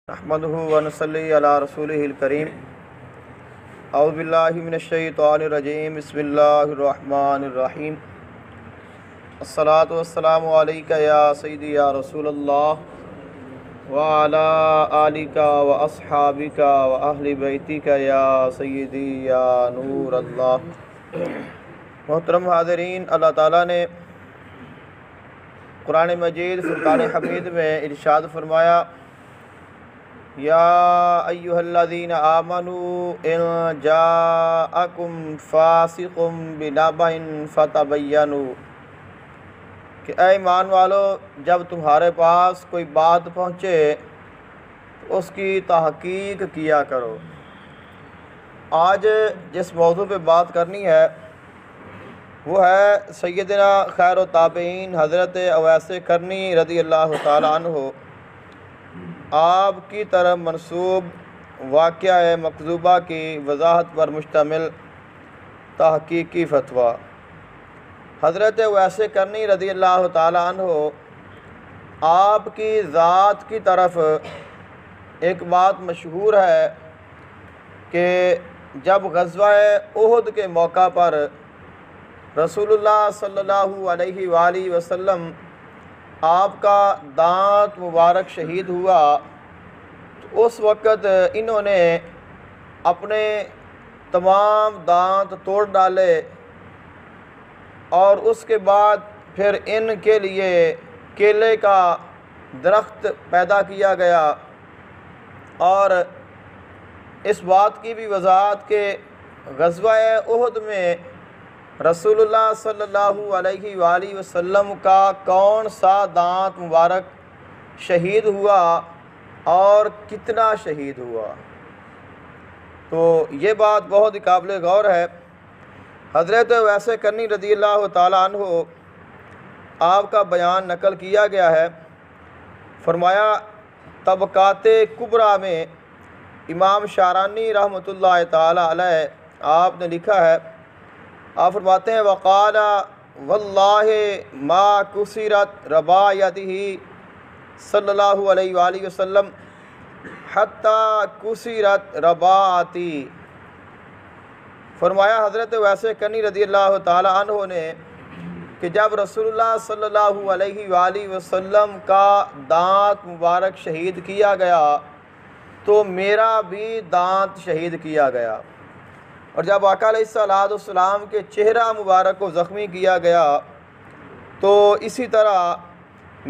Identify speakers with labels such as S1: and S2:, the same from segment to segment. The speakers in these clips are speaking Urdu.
S1: نحمده ونصلي على رسوله الكريم اعوذ باللہ من الشیطان الرجیم بسم اللہ الرحمن الرحیم الصلاة والسلام علیک یا سیدی یا رسول اللہ وعلی آلک واصحابک واہل بیتک یا سیدی یا نور اللہ۔ محترم حاضرین، اللہ تعالیٰ نے قرآن مجید فرقان حمید میں ارشاد فرمایا، یا ایہا الذین آمنوا ان جاءکم فاسق بنبأ فتبینوا، کہ اے ایمان والو، جب تمہارے پاس کوئی بات پہنچے تو اس کی تحقیق کیا کرو۔ آج جس موضوع پہ بات کرنی ہے وہ ہے سیدنا خیر التابعین حضرت اویس کرنی رضی اللہ تعالیٰ عنہ آپ کی طرف منسوب واقعہ مکذوبہ کی وضاحت پر مشتمل تحقیقی فتویٰ۔ حضرت اویس کرنی رضی اللہ تعالیٰ عنہ آپ کی ذات کی طرف ایک بات مشہور ہے کہ جب غزوہ احد کے موقع پر رسول اللہ صلی اللہ علیہ وآلہ وسلم آپ کا دانت مبارک شہید ہوا تو اس وقت انہوں نے اپنے تمام دانت توڑ ڈالے، اور اس کے بعد پھر ان کے لیے کیلے کا درخت پیدا کیا گیا، اور اس بات کی بھی وضاحت کہ غزوہ احد میں رسول اللہ صلی اللہ علیہ وآلہ وسلم کا کون سا دانت مبارک شہید ہوا اور کتنا شہید ہوا، تو یہ بات بہت ہی قابل غور ہے۔ حضرت اویس کرنی رضی اللہ تعالیٰ عنہ آپ کا بیان نقل کیا گیا ہے۔ فرمایا، طبقات کبریٰ میں امام شارانی رحمۃ اللہ تعالیٰ علیہ آپ نے لکھا ہے، آپ فرماتے ہیں، وقال واللہ ما کسرت رباعیتہ صلی اللہ علیہ وآلہ وسلم حتی کسرت رباعتی۔ فرمایا حضرت اویس کرنی رضی اللہ تعالی عنہ نے کہ جب رسول اللہ صلی اللہ علیہ وآلہ وسلم کا دانت مبارک شہید کیا گیا تو میرا بھی دانت شہید کیا گیا، اور جب آقا علیہ السلام کے چہرہ مبارک کو زخمی کیا گیا تو اسی طرح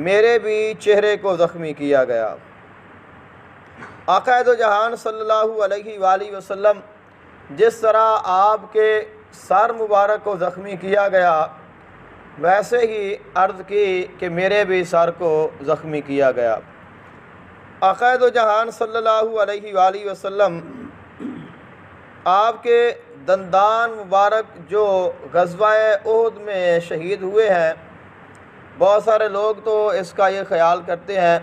S1: میرے بھی چہرے کو زخمی کیا گیا۔ آقا دو جہان صلی اللہ علیہ وآلہ وسلم جس طرح آپ کے سر مبارک کو زخمی کیا گیا ویسے ہی عرض کی کہ میرے بھی سر کو زخمی کیا گیا۔ آقا دو جہان صلی اللہ علیہ وآلہ وسلم آپ کے دندان مبارک جو غزوہ احد میں شہید ہوئے ہیں، بہت سارے لوگ تو اس کا یہ خیال کرتے ہیں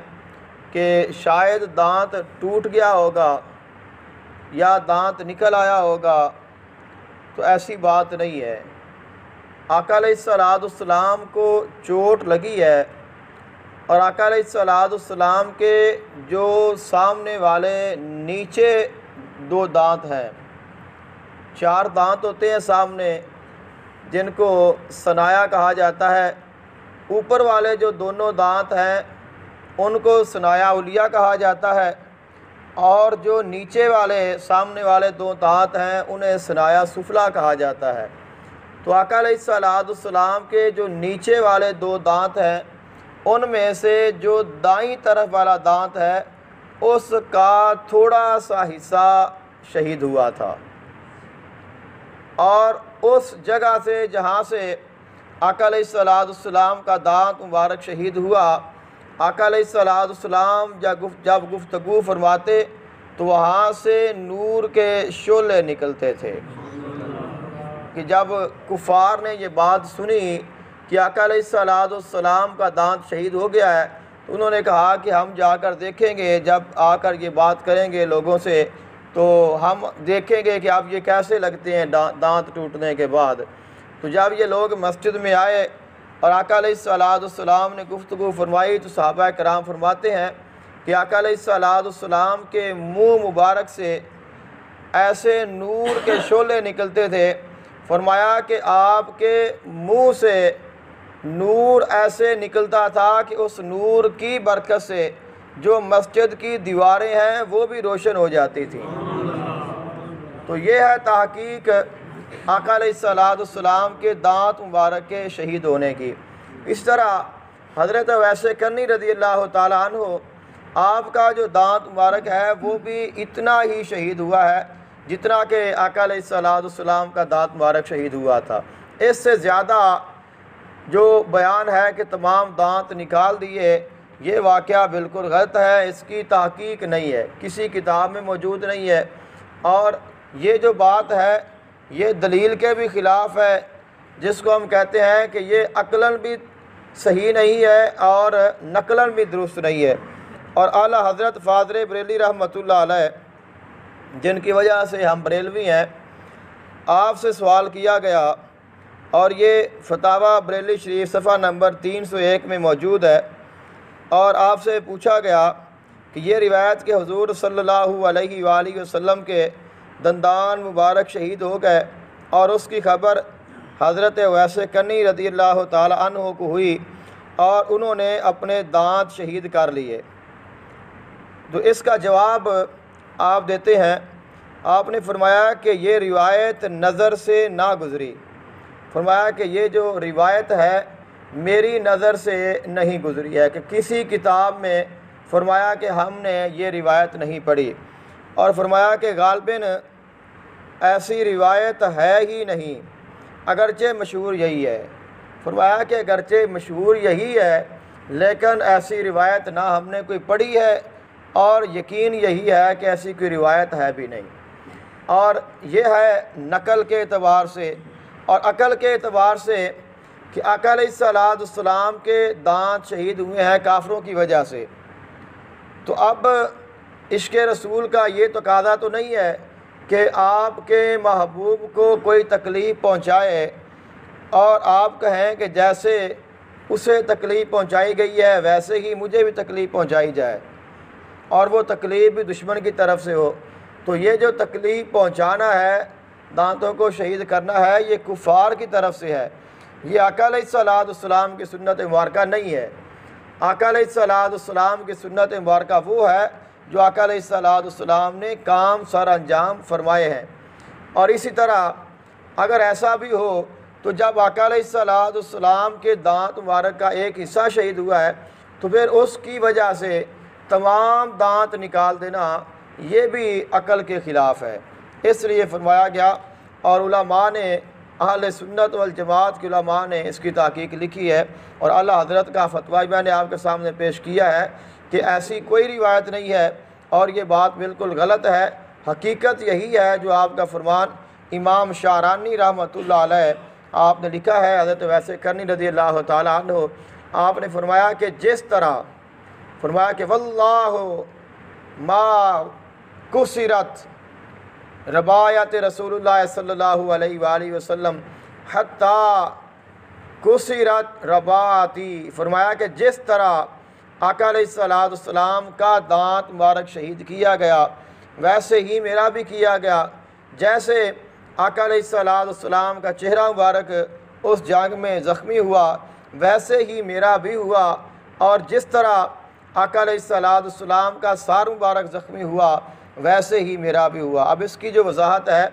S1: کہ شاید دانت ٹوٹ گیا ہوگا یا دانت نکل آیا ہوگا، تو ایسی بات نہیں ہے۔ آقا علیہ السلام کو چوٹ لگی ہے، اور آقا علیہ السلام کے جو سامنے والے نیچے دو دانت ہیں، 4 دانت ہوتے ہیں سامنے جن کو ثنایا کہا جاتا ہے، اوپر والے جو دونوں دانت ہیں ان کو ثنایا علیہ کہا جاتا ہے، اور جو نیچے والے سامنے والے 2 دانت ہیں انہیں ثنایا سفلی کہا جاتا ہے۔ تو آقا علیہ السلام کے جو نیچے والے 2 دانت ہیں ان میں سے جو دائیں طرف والا دانت ہے اس کا تھوڑا سا حصہ شہید ہوا تھا، اور اس جگہ سے جہاں سے آقا علیہ السلام کا دانت مبارک شہید ہوا، آقا علیہ السلام جب گفتگو فرماتے تو وہاں سے نور کے شعلے نکلتے تھے، کہ جب کفار نے یہ بات سنی کہ آقا علیہ السلام کا دانت شہید ہو گیا ہے تو انہوں نے کہا کہ ہم جا کر دیکھیں گے، جب آ کر یہ بات کریں گے لوگوں سے تو ہم دیکھیں گے کہ اب یہ کیسے لگتے ہیں دانت ٹوٹنے کے بعد۔ تو جب یہ لوگ مسجد میں آئے اور آقا علیہ السلام نے گفتگو فرمائی تو صحابہ کرام فرماتے ہیں کہ آقا علیہ السلام کے منہ مبارک سے ایسے نور کے شعلے نکلتے تھے۔ فرمایا کہ آپ کے منہ سے نور ایسے نکلتا تھا کہ اس نور کی برکت سے جو مسجد کی دیواریں ہیں وہ بھی روشن ہو جاتی تھیں۔ تو یہ ہے تحقیق آقا علیہ السلام کے دانت مبارک کے شہید ہونے کی۔ اس طرح حضرت اویس کرنی رضی اللہ تعالیٰ عنہ، آپ کا جو دانت مبارک ہے وہ بھی اتنا ہی شہید ہوا ہے جتنا کہ آقا علیہ السلام کا دانت مبارک شہید ہوا تھا۔ اس سے زیادہ جو بیان ہے کہ تمام دانت نکال دیے، یہ واقعہ بالکل غلط ہے، اس کی تحقیق نہیں ہے، کسی کتاب میں موجود نہیں ہے، اور یہ جو بات ہے یہ دلیل کے بھی خلاف ہے، جس کو ہم کہتے ہیں کہ یہ عقلاً بھی صحیح نہیں ہے اور نقلاً بھی درست نہیں ہے۔ اور اعلیٰ حضرت فاضل بریلوی رحمۃ اللہ علیہ، جن کی وجہ سے ہم بریلوی ہیں، آپ سے سوال کیا گیا اور یہ فتاویٰ بریلوی شریف صفحہ نمبر 301 میں موجود ہے، اور آپ سے پوچھا گیا کہ یہ روایت کہ حضور صلی اللہ علیہ وآلہ وسلم کے دندان مبارک شہید ہو گئے اور اس کی خبر حضرت اویس کرنی رضی اللہ تعالی عنہ کو ہوئی اور انہوں نے اپنے دانت شہید کر لیے، تو اس کا جواب آپ دیتے ہیں۔ آپ نے فرمایا کہ یہ روایت نظر سے نہ گزری، فرمایا کہ یہ جو روایت ہے میری نظر سے نہیں گزری ہے، کہ کسی کتاب میں فرمایا کہ ہم نے یہ روایت نہیں پڑھی، اور فرمایا کہ غالباً ایسی روایت ہے ہی نہیں، اگرچہ مشہور یہی ہے۔ فرمایا کہ اگرچہ مشہور یہی ہے لیکن ایسی روایت نہ ہم نے کوئی پڑھی ہے، اور یقین یہی ہے کہ ایسی کوئی روایت ہے بھی نہیں۔ اور یہ ہے نقل کے اعتبار سے اور عقل کے اعتبار سے کہ آقا علیہ السلام کے دانت شہید ہوئے ہیں کافروں کی وجہ سے، تو اب عشق رسول کا یہ تقاضا تو نہیں ہے کہ آپ کے محبوب کو کوئی تکلیف پہنچائے اور آپ کہیں کہ جیسے اسے تکلیف پہنچائی گئی ہے ویسے ہی مجھے بھی تکلیف پہنچائی جائے، اور وہ تکلیف بھی دشمن کی طرف سے ہو۔ تو یہ جو تکلیف پہنچانا ہے، دانتوں کو شہید کرنا ہے، یہ کفار کی طرف سے ہے، یہ آقا علیہ السلام کی سنت مبارکہ نہیں ہے۔ آقا علیہ السلام کی سنت مبارکہ وہ ہے جو آقا علیہ السلام نے کام سر انجام فرمائے ہیں۔ اور اسی طرح اگر ایسا بھی ہو تو جب آقا علیہ السلام کے دانت مبارک کا ایک حصہ شہید ہوا ہے تو پھر اس کی وجہ سے تمام دانت نکال دینا یہ بھی عقل کے خلاف ہے، اس لیے فرمایا گیا۔ اور علماء نے، اہل سنت والجماعت کے علماء نے اس کی تحقیق لکھی ہے، اور اعلیٰ حضرت کا فتویٰ میں نے آپ کے سامنے پیش کیا ہے کہ ایسی کوئی روایت نہیں ہے، اور یہ بات بالکل غلط ہے۔ حقیقت یہی ہے جو آپ کا فرمان امام شعرانی رحمۃ اللہ علیہ آپ نے لکھا ہے، حضرت اویس کرنی رضی اللہ تعالیٰ عنہ، آپ نے فرمایا کہ جس طرح فرمایا کہ واللہ ما کسرت ربایت رسول اللہ صلی اللہ علیہ وآلہ وسلم حتیٰ کسرت رباتی، فرمایا کہ جس طرح آقا علیہ السلام کا دانت مبارک شہید کیا گیا ویسے ہی میرا بھی کیا گیا، جیسے آقا علیہ السلام کا چہرہ مبارک اس جنگ میں زخمی ہوا ویسے ہی میرا بھی ہوا، اور جس طرح آقا علیہ السلام کا سار مبارک زخمی ہوا ویسے ہی میرا بھی ہوا۔ اب اس کی جو وضاحت ہے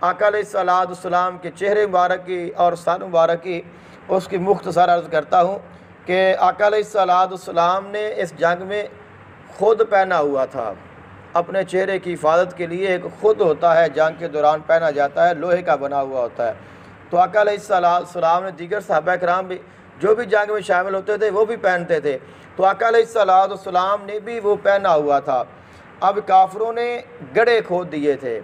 S1: آقا علیہ السلام کے چہرے مبارک کی اور سار مبارک کی، اس کی مختصر عرض کرتا ہوں کہ آقا علیہ السلام نے اس جنگ میں خود پہنا ہوا تھا، اپنے چہرے کی حفاظت کے لیے ایک خود ہوتا ہے، جنگ کے دوران پہنا جاتا ہے، لوہے کا بنا ہوا ہوتا ہے۔ تو آقا علیہ السلام نے دیگر صحابہ کرام بھی جو بھی جنگ میں شامل ہوتے تھے وہ بھی پہنتے تھے، تو آقا علیہ السلام نے بھی وہ پہنا ہوا تھا۔ اب کافروں نے گڑھے کھود دیے تھے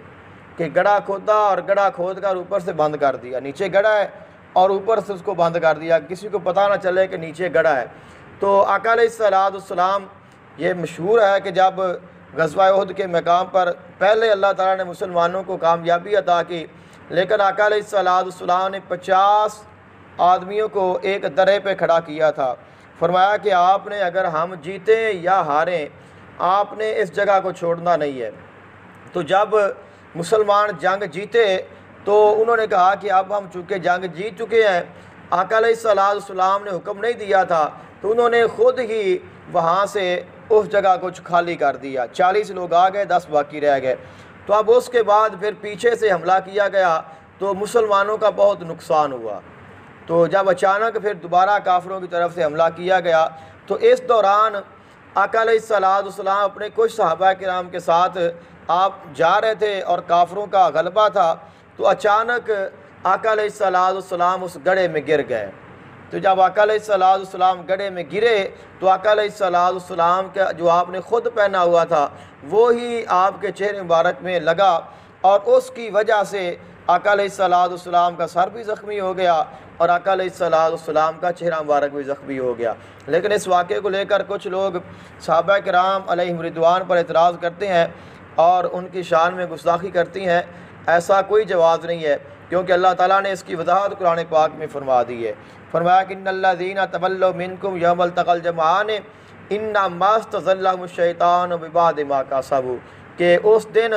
S1: کہ گڑھا کھودا اور گڑھا کھود کر اوپر سے بند کر دیا، نیچے گڑھا ہے اور اوپر سے اس کو بند کر دیا، کسی کو پتہ نہ چلے کہ نیچے گڑھا ہے۔ تو آقا علیہ السلام، یہ مشہور ہے کہ جب غزوہ احد کے مقام پر پہلے اللہ تعالیٰ نے مسلمانوں کو کامیابی عطا کی، لیکن آقا علیہ السلام نے 50 آدمیوں کو ایک درے پہ کھڑا کیا تھا۔ فرمایا کہ آپ نے اگر ہم جیتیں یا ہاریں آپ نے اس جگہ کو چھوڑنا نہیں ہے۔ تو جب مسلمان جنگ جیتے تو انہوں نے کہا کہ اب ہم چونکہ جنگ جیت چکے ہیں، آقا علیہ السلام نے حکم نہیں دیا تھا، تو انہوں نے خود ہی وہاں سے اس جگہ کو خالی کر دیا۔ 40 لوگ آ گئے، 10 باقی رہ گئے۔ تو اب اس کے بعد پھر پیچھے سے حملہ کیا گیا تو مسلمانوں کا بہت نقصان ہوا۔ تو جب اچانک پھر دوبارہ کافروں کی طرف سے حملہ کیا گیا تو اس دوران آقا علیہ السلام اپنے کچھ صحابہ کرام کے ساتھ آپ جا رہے تھے اور کافروں کا غلبہ تھا، تو اچانک آقا علیہ السلام اس گڑھے میں گر گئے۔ تو جب آقا علیہ السلام گڑھے میں گرے تو آقا علیہ السلام کا جو آپ نے خود پہنا ہوا تھا وہی آپ کے چہرے مبارک میں لگا، اور اس کی وجہ سے آقا علیہ السلام کا سر بھی زخمی ہو گیا اور آقا علیہ السلام کا چہرہ مبارک بھی زخمی ہو گیا۔ لیکن اس واقعے کو لے کر کچھ لوگ صحابہ کرام علیہم رضوان پر اعتراض کرتے ہیں اور ان کی شان میں گستاخی کرتی ہیں۔ ایسا کوئی جواز نہیں ہے، کیونکہ اللہ تعالیٰ نے اس کی وضاحت قرآن پاک میں فرما دی ہے۔ فرمایا کہ ان الذین تولوا منکم یوم التقى الجمعان انما استزلهم الشیطان ببعض ما کسبوا، کہ اس دن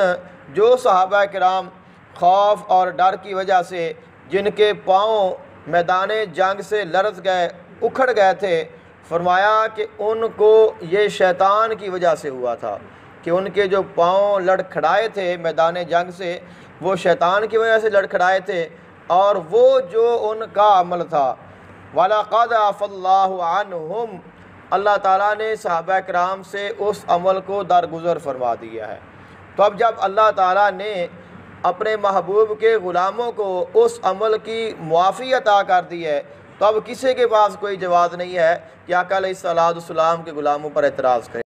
S1: جو صحابہ کرام خوف اور ڈر کی وجہ سے جن کے پاؤں میدان جنگ سے لرز گئے، اکھڑ گئے تھے، فرمایا کہ ان کو یہ شیطان کی وجہ سے ہوا تھا، کہ ان کے جو پاؤں لڑکھڑائے تھے میدان جنگ سے وہ شیطان کی وجہ سے لڑکھڑائے تھے، اور وہ جو ان کا عمل تھا وَلَقَدْ عَفَا اللَّهُ عَنْهُمْ، اللہ تعالیٰ نے صحابہ کرام سے اس عمل کو درگزر فرما دیا ہے۔ تو اب جب اللہ تعالیٰ نے اپنے محبوب کے غلاموں کو اس عمل کی معافی عطا کر دی ہے تو اب کسی کے پاس کوئی جواز نہیں ہے کہ آقا علیہ السلام کے غلاموں پر اعتراض کرے۔